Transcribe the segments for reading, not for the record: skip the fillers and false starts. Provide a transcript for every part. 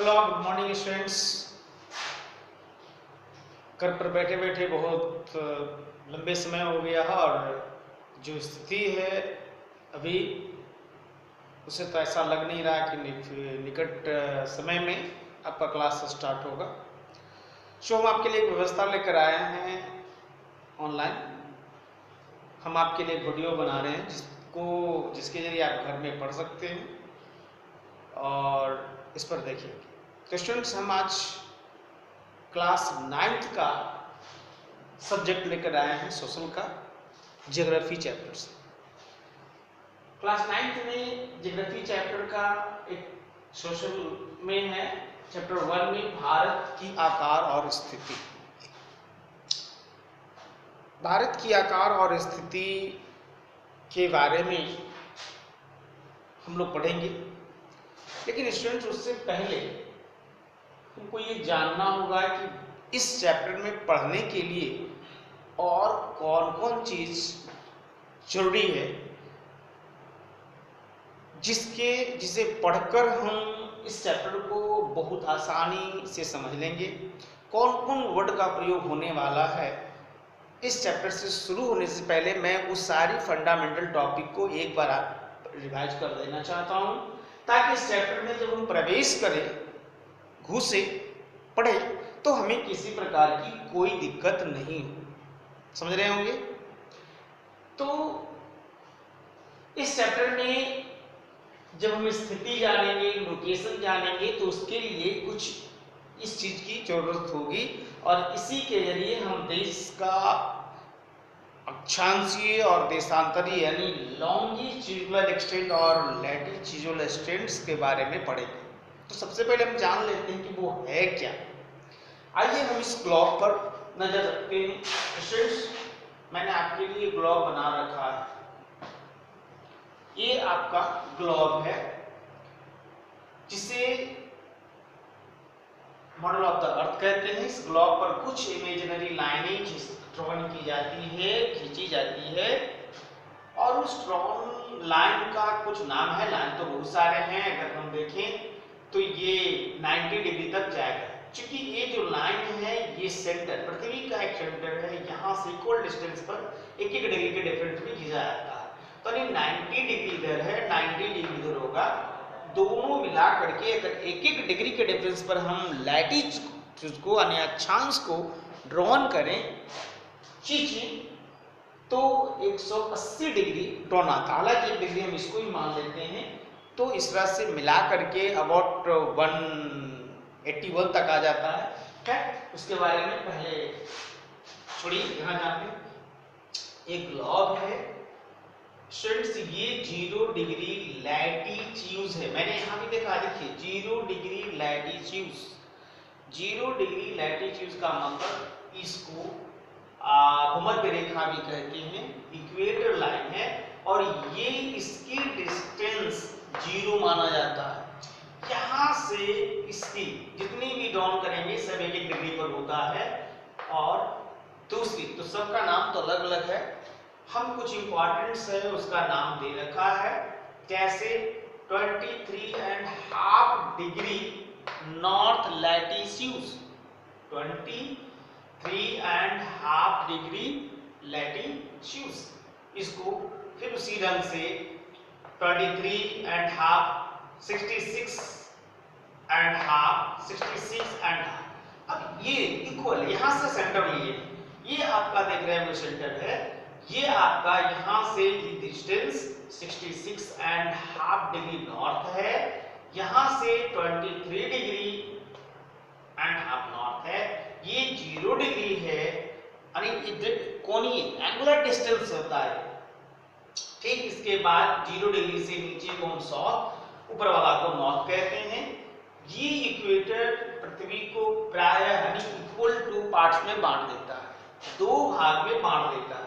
Hello, good morning students. घर पर बैठे बैठे बहुत लंबे समय हो गया है और जो स्थिति है अभी उसे तो ऐसा लग नहीं रहा कि निकट समय में आपका क्लास स्टार्ट होगा। सो हम आपके लिए एक व्यवस्था लेकर आए हैं ऑनलाइन। हम आपके लिए एक वीडियो बना रहे हैं जिसके जरिए आप घर में पढ़ सकते हैं और इस पर देखिए। तो स्टूडेंट्स, हम आज क्लास 9th का सब्जेक्ट लेकर आए हैं सोशल का, ज्योग्राफी चैप्टर से। क्लास 9th में ज्योग्राफी चैप्टर का एक सोशल में है, चैप्टर 1 में भारत की आकार और स्थिति। भारत की आकार और स्थिति के बारे में हम लोग पढ़ेंगे, लेकिन स्टूडेंट्स उससे पहले हमको ये जानना होगा कि इस चैप्टर में पढ़ने के लिए और कौन कौन चीज जरूरी है जिसे पढ़कर हम इस चैप्टर को बहुत आसानी से समझ लेंगे। कौन कौन वर्ड का प्रयोग होने वाला है। इस चैप्टर से शुरू होने से पहले मैं उस सारी फंडामेंटल टॉपिक को एक बार आप रिवाइज कर देना चाहता हूं, ताकि इस चैप्टर में जब हम प्रवेश करें, घुसे, पढ़े, तो हमें किसी प्रकार की कोई दिक्कत नहीं हो। समझ रहे होंगे? तो इस चैप्टर में जब हम स्थिति जानेंगे, लोकेशन जानेंगे, तो उसके लिए कुछ इस चीज की जरूरत होगी और इसी के जरिए हम देश का अक्षांशीय और देशांतरीय यानी लॉन्गिट्यूडिनल एक्सटेंट और लैटिट्यूडिनल एक्सटेंट्स के बारे में पढ़ेंगे। तो सबसे पहले हम जान लेते हैं कि वो है क्या। आइए हम इस ग्लोब पर नजर रखते हैं। स्टूडेंट्स, मैंने आपके लिए ग्लोब बना रखा है। ये आपका ग्लोब है, जिसे मॉडल ऑफ द अर्थ कहते हैं। इस ग्लोब पर कुछ इमेजिनरी लाइनें ड्रॉन की जाती है, खींची जाती है, और उस ड्रॉन लाइन का कुछ नाम है। लाइन तो बहुत सारे हैं, अगर हम देखें तो ये 90 डिग्री तक जाएगा। क्योंकि ये जो लाइन है ये सेंटर, पृथ्वी का एक सेंटर है, यहाँ से इक्वल डिस्टेंस पर एक एक डिग्री के डिफरेंस में खींचा जाता है। तो 90 डिग्री इधर है, 90 डिग्री इधर होगा। दोनों मिला करके अगर एक एक डिग्री के डिफरेंस पर हम लैटिट्यूड को यानी अक्षांश को ड्रॉन करें, तो 180 डिग्री ड्रॉन आता है। हालांकि 1 डिग्री हम इसको ही मान लेते हैं। तो इस तरह से मिला करके अबाउट 181 तक आ जाता है। उसके बारे में पहले छोड़िए, यहाँ जानते हैं। एक ग्लोब है स्टूडेंट्स, ये 0 डिग्री लैटिट्यूड है। मैंने यहाँ भी देखा, देखिए 0 डिग्री लैटिट्यूड। 0 डिग्री लैटिट्यूड का मतलब इसको भूमध्य रेखा भी कहते हैं, इक्वेटर लाइन है, और ये इसकी डिस्टेंस 0 माना जाता है। यहाँ से इसकी जितनी भी ड्रॉन करेंगे सब 1 डिग्री पर होता है। और दूसरी तो सबका नाम तो अलग अलग है, हम कुछ इंपॉर्टेंट्स है उसका नाम दे रखा है। जैसे 23.5 degree north latitude, 23.5 degree latitude. इसको फिर उसी ढंग से 23.5, 66.5। अब ये इक्वल, यहां से सेंटर लिए, ये आपका देख रहे हैं वो सेंटर है। ये आपका यहां से डिस्टेंस 66.5 डिग्री नॉर्थ है, यहां से 23 डिग्री एंड हाफ नॉर्थ है। ये 0 डिग्री है, यानी कोणीय एंगुलर डिस्टेंस होता है। ठीक, इसके बाद 0 डिग्री से नीचे को हम साउथ, ऊपर वाला को नॉर्थ कहते हैं। ये इक्वेटर पृथ्वी को प्रायः यानी इक्वल टू पार्ट्स में बांट देता है, 2 भाग में बांट देता है।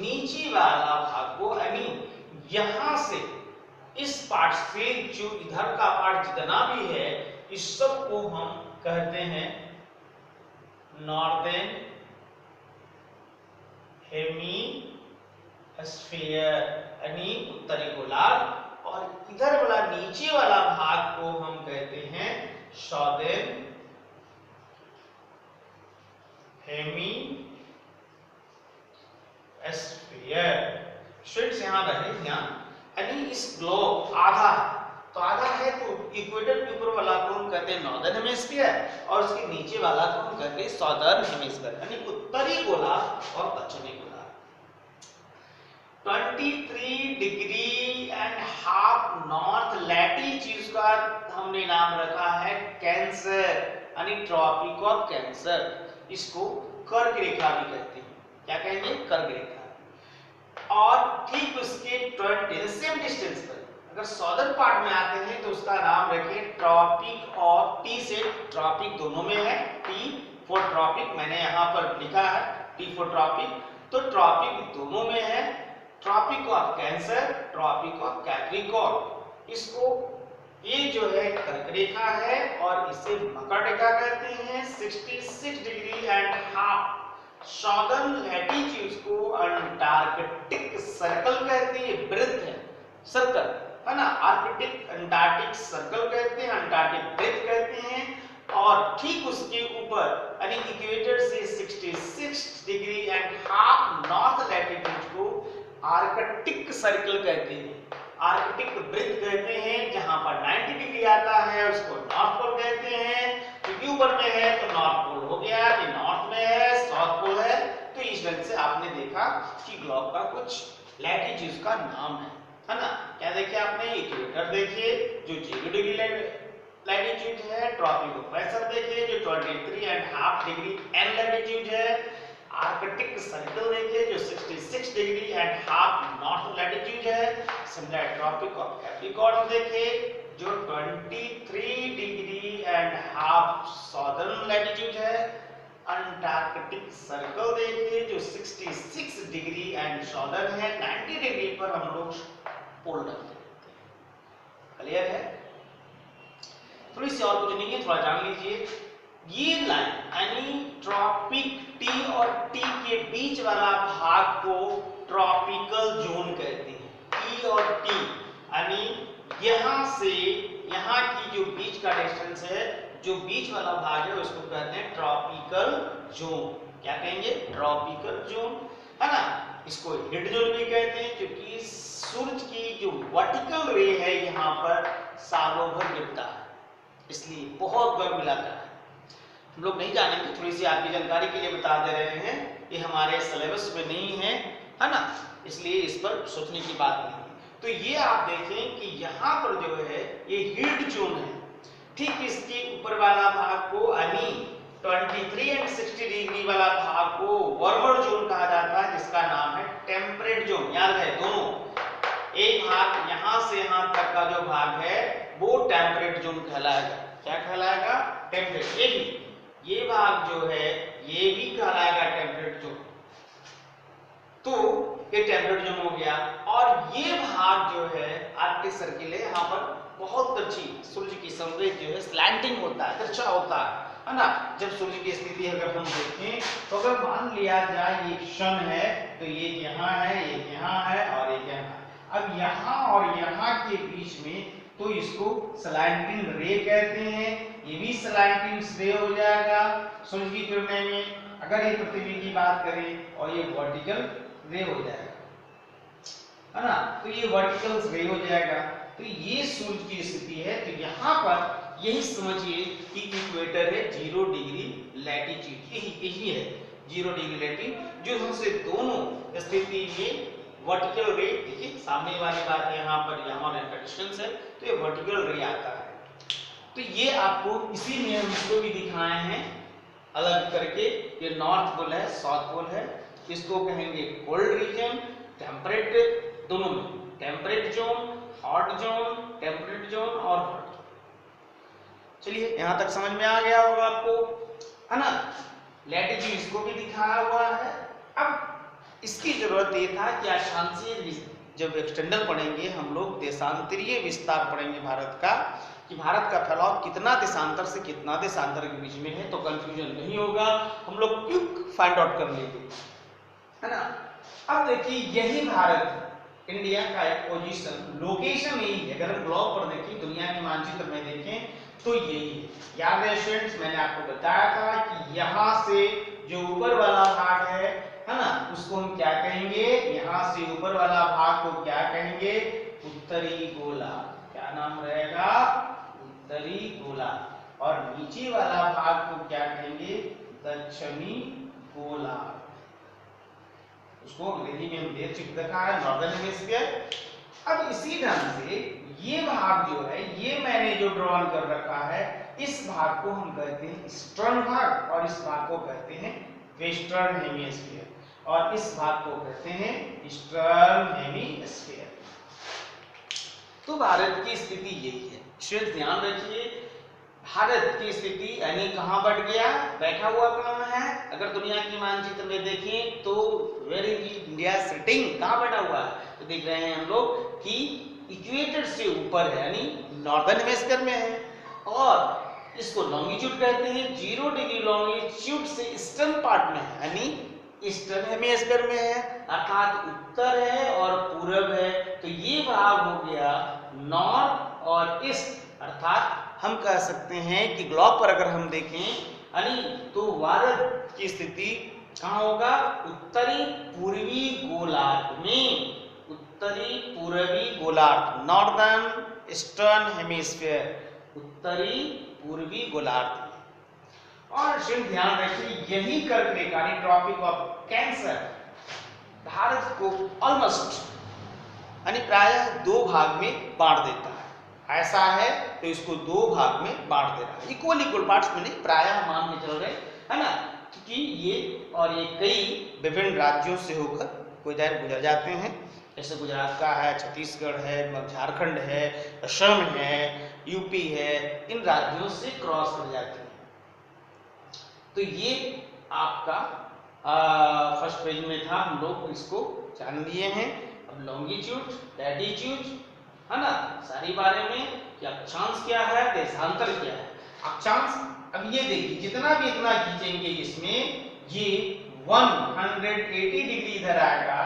नीचे वाला भाग को यानी यहां से इस पार्ट से जो इधर का पार्ट जितना भी है, इस सब को हम कहते हैं नॉर्दर्न हेमिस्फीयर यानी उत्तरी गोलार्ध, और इधर वाला नीचे वाला भाग को हम कहते हैं सॉदर्न हेमिस्फीयर। स्टूडेंट्स यहाँ रहे ध्यान, यानी इस ग्लोब आधा है, तो आधा है तो इक्वेटर के ऊपर वाला को हम कहते हैं नॉर्दर्न हेमिस्फीयर और उसके नीचे वाला को हम कहते हैं सॉदर्न हेमिस्फीयर, यानी उत्तरी गोलार्ध और पश्चिमी गोलार्ध। 23.5 नॉर्थ लैटिट्यूड का हमने नाम रखा है कैंसर, यानी ट्रॉपिक ऑफ कैंसर। इसको कर्क रेखा भी कहते हैं। क्या कहेंगे? कर्क रेखा। और ठीक उसके 20 सेम डिस्टेंस पर अगर सॉदर्न पार्ट में आते हैं तो उसका नाम रखिए ट्रॉपिक ऑफ, टी से ट्रॉपिक दोनों में है, टी फॉर ट्रॉपिक मैंने यहाँ पर लिखा है, टी फॉर ट्रॉपिक, तो ट्रॉपिक दोनों में है, tropic of cancer, tropic of Capricorn. इसको ये जो है कर्क रेखा है और इसे मकर रेखा कहते हैं। 66.5 सॉदर्न लैटिट्यूड को अंटार्कटिक सर्कल कहते हैं, वृत्त है, सर्कल है ना, आर्कटिक अंटार्कटिक सर्कल कहते हैं, अंटार्कटिक वृत्त कहते हैं। और ठीक उसके ऊपर यानी इक्वेटर से 66.5 नॉर्थ लैटिट्यूड को आर्कटिक सर्कल कहते हैं, आर्कटिक वृत्त कहते हैं। जहां पर 90 डिग्री आता है उसको नॉर्थ पोल कहते हैं, क्योंकि ऊपर में है तो नॉर्थ पोल हो गया, कि नॉर्थ में है, साउथ पोल है। तो इस ढंग से आपने देखा कि ग्लोब का कुछ लैटिट्यूड का नाम है ना। क्या देखे आपने? इक्वेटर देखिए जो 0 डिग्री लैटिट्यूड है, ट्रॉपिक ऑफ कैंसर देखिए जो 23.5 डिग्री एन लैटिट्यूड है, आर्कटिक सर्कल देखिए जो 66.5 नॉर्थ लैटिट्यूड है, सिमिलर ट्रॉपिक ऑफ कैप्रिकॉर्न देखिए जो 23.5 सॉदर्न लैटिट्यूड है, अंटार्कटिक सर्कल देखिए जो 66 डिग्री एंड सॉदर्न है, 90 डिग्री पर हम लोग पोल रखते हैं। क्लियर है? थोड़ी सी और कुछ नहीं है, थोड़ा जान लीजिए। ये लाइन यानी ट्रॉपिक टी और टी के बीच वाला भाग को ट्रॉपिकल जोन कहते हैं। टी और टी यानी यहां से यहां की जो बीच का डिस्टेंस है, जो बीच वाला भाग है उसको कहते हैं ट्रॉपिकल जोन। क्या कहेंगे? ट्रॉपिकल जोन, है ना। इसको हिट जोन भी कहते हैं क्योंकि सूरज की जो वर्टिकल रे है यहाँ पर सालों भर गिरता है, इसलिए बहुत गर्म इलाका है। हम लोग नहीं जानेंगे, थोड़ी सी आपकी जानकारी के लिए बता दे रहे हैं, ये हमारे सिलेबस में नहीं है ना, इसलिए इस पर सोचने की बात नहीं है। तो ये आप देखें कि यहाँ पर जो है ये हीट जोन है, ठीक इसके ऊपर वाला भाग को यानी 23 और 60 डिग्री वाला भाग को वार्मर जोन कहा जाता है, जिसका नाम है टेम्परेट जोन। याद है दोनों, एक भाग यहाँ से यहाँ तक का जो भाग है वो टेम्परेट जोन कहलाएगा। क्या कहलाएगा? टेम्परेट। ये भाग जो है ये भी कहलाएगा टेम्परेट जोन। तो ये टेम्परेट जोन हो गया। और ये भाग जो है आर्कटिक सर्किल है, यहाँ पर बहुत अच्छी सूर्य की सनरेज जो है स्लैंटिंग होता है, तिरछा होता है ना। जब सूर्य की स्थिति अगर हम देखें तो अगर मान लिया जाए ये सन है तो ये यहाँ है, ये यहाँ है और ये यहाँ है। अब यहाँ और यहाँ के बीच में तो इसको स्लैंटिंग रे कहते हैं। ये भी स्लैंटिंग रे हो जाएगा सूर्य की किरणें में। अगर ये पृथ्वी की बात करें और ये वर्टिकल रे हो जाएगा, है ना। तो ये वर्टिकल रे हो जाएगा। तो ये सूर्य की स्थिति है। तो यहाँ पर यही समझिए कि इक्वेटर है 0 डिग्री लैटिट्यूड, यही है 0 डिग्री लैटिट्यूड, जो हमसे दोनों स्थिति में वर्टिकल रे, देखिए सामने वाली बात है यहाँ पर, यहाँ का डिस्टेंस है तो ये वर्टिकल रे आता है। तो ये आपको इसी में हम इसको भी दिखाए हैं अलग करके। ये नॉर्थ पोल है, साउथ पोल है, इसको कहेंगे कोल्ड रीजन, टेम्परेट, दोनों में temperate zone, hot zone, temperate zone और हॉट जोन। चलिए यहाँ तक समझ में आ गया होगा आपको, है ना। लैटिट्यूड इसको भी दिखाया हुआ है। अब इसकी जरूरत ये था कि आसान से जब एक्सटेंडर पढ़ेंगे हम लोग देशांतरीय विस्तार पढ़ेंगे भारत का, कि भारत का फैलाव कितना देशांतर से कितना देशांतर के बीच में है, तो कंफ्यूजन नहीं होगा, हम लोग क्विक फाइंड आउट कर लेंगे, है ना। अब देखिए यही भारत इंडिया का एक पोजीशन, लोकेशन यही है। अगर हम ग्लोब पर देखें, दुनिया के मानचित्र में देखें तो यही याद है स्टूडेंट्स, मैंने आपको बताया था कि यहाँ से जो ऊपर वाला भाग है ना, उसको हम क्या कहेंगे, यहाँ से ऊपर वाला भाग को क्या कहेंगे, उत्तरी गोलार्ध। क्या नाम रहेगा, उत्तरी गोलार्ध। और नीचे वाला भाग को क्या कहेंगे, दक्षिणी गोलार्ध। उसको अंग्रेजी में हम दे चुके है नॉर्दर्न हेमिस्फीयर। अब इसी ढंग से ये भाग जो है, ये मैंने जो ड्रॉन कर रखा है, इस भाग को हम कहते हैं ईस्टर्न भाग और इस भाग को कहते हैं वेस्टर्न हेमिस्फीयर और इस भाग को कहते हैं ईस्टर्न हेमिस्फीयर। तो भारत की स्थिति यही है। स्टूडेंट्स ध्यान रखिए, भारत की स्थिति यानी कहां बढ़ गया, बैठा हुआ कहां है। अगर दुनिया की मानचित्र में देखें तो वेयर इज इंडिया सिटिंग, कहां बैठा हुआ है, तो देख रहे हैं हम लोग कि इक्वेटर से ऊपर है यानी नॉर्दर्न हेमिस्फीयर में है। और इसको लॉन्गिट्यूड कहते हैं, 0 डिग्री लॉन्गिट्यूड से ईस्टर्न पार्ट में है यानी ईस्टर्न हेमिस्फीयर में है, अर्थात उत्तर है और पूरब है। तो ये भाग हो गया नॉर्थ और ईस्ट, अर्थात हम कह सकते हैं कि ग्लोब पर अगर हम देखें यानी तो भारत की स्थिति कहाँ होगा, उत्तरी पूर्वी गोलार्ध में, उत्तरी पूर्वी गोलार्ध, नॉर्दर्न ईस्टर्न हेमिस्फीयर, उत्तरी पूर्वी गोलार्ध। और ध्यान रखिए, यही कर्क रेखा ट्रॉपिक ऑफ कैंसर भारत को ऑलमोस्ट यानी प्रायः 2 भाग में बांट देता है। ऐसा है तो इसको 2 भाग में बांट दे रहा है, इक्वल पार्ट्स में नहीं, प्रायः मान के चल रहे है ना, क्योंकि ये और ये कई विभिन्न राज्यों से होकर गुजर जाते हैं। जैसे गुजरात का है, छत्तीसगढ़ है, झारखंड है, असम है, यूपी है, इन राज्यों से क्रॉस कर जाते हैं। तो ये आपका फर्स्ट पेज में था, हम लोग इसको जान लिए हैं। अब लॉन्गिट्यूड, लैटिट्यूड है ना, सारी बारे में कि अक्षांश क्या है, देशांतर क्या है। अक्षांश, अब ये देखिए जितना भी इतना खींचेंगे इसमें ये 180 डिग्री इधर आएगा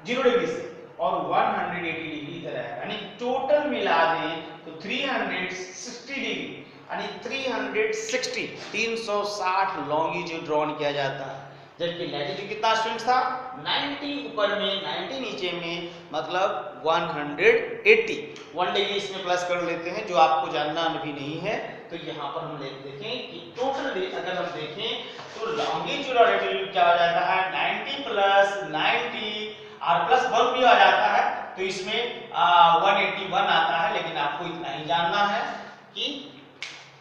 0 डिग्री से और 180 डिग्री इधर आएगा, यानी टोटल मिला दें तो 360 डिग्री यानी 360 लॉन्गिट्यूड ड्रॉन किया जाता है। जबकि लैटिट्यूड कितना स्टूडेंट्स था, 90 ऊपर में 90 नीचे में, मतलब 180। 1 डिग्री इसमें प्लस कर लेते हैं, जो आपको जानना भी नहीं है। तो यहाँ पर हम देखें कि टोटल अगर हम देखें तो लॉन्गिट्यूड और लैटिट्यूड क्या हो जाता है, 90 प्लस 90 और प्लस 1 भी आ जाता है, तो इसमें 181 आता है। लेकिन आपको इतना ही जानना है कि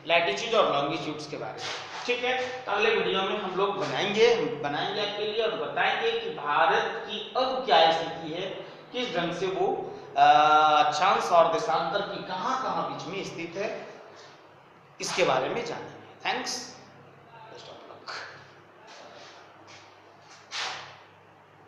लैटिट्यूड और लॉन्गिट्यूड्स के बारे में, ठीक है। तो अगले वीडियो में हम लोग बनाएंगे आपके लिए और बताएंगे कि भारत की अब क्या स्थिति है, किस ढंग से वो अक्षांश और देशांतर की कहां बीच में स्थित है, इसके बारे में जानेंगे। थैंक्स।